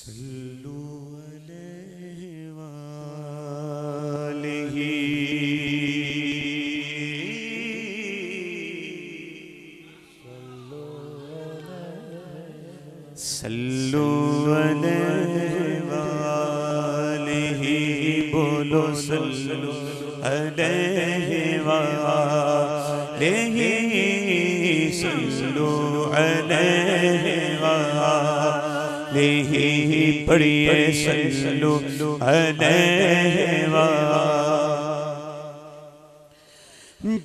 सल्लु अलैहि वालिही सल्लु अलैहि वालिही बोलो सल्लु अलैहि वालिही सल्लु अलैहि वालिही पढ़िए सल्लु अलैहि वालिही।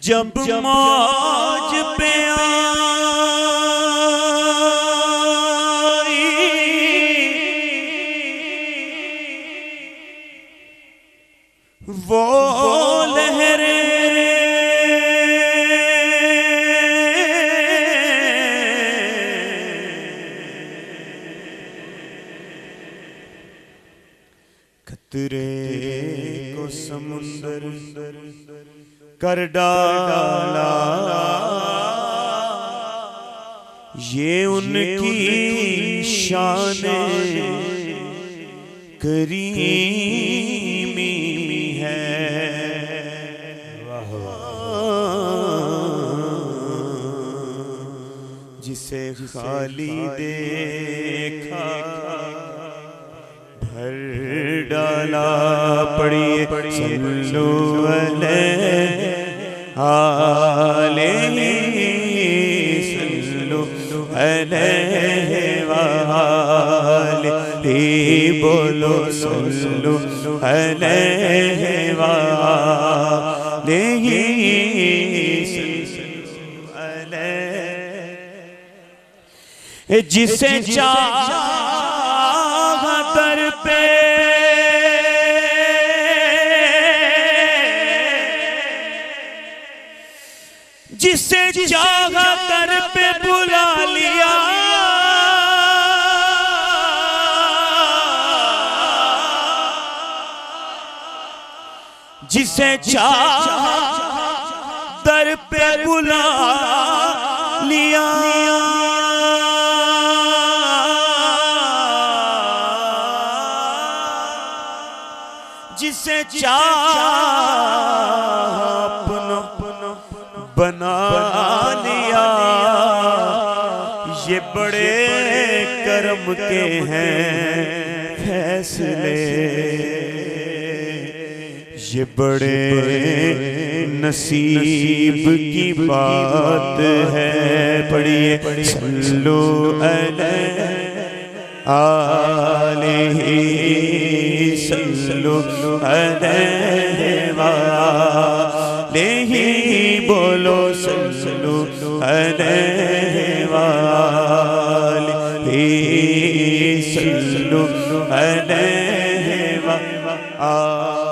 जब मौज पे आई वो लहरें खतरे को समुंदर कर डाला, ये उनकी शान करीमी है। जिसे खाली देखा भर डाला, पढ़िए सल्लु अलैहि सल्लु अलैहि वालिही बोलो सल्लु अलैहि वालिही सल्लु अलैहि। जिसे चाहा दर पे जिसे चाहा दर पे बुला लिया, जिसे चाहा दर पे बुला लिया, जिसे चाहा अपना बना लिया। ये बड़े करम के हैं फैसले, ये बड़े नसीब की बात है। पढ़िए सल्लु अलैहि सल्लु अलैहि वालिही बोलो सल्लु अलैहि वालिही सल्लु अलैहि वालिही।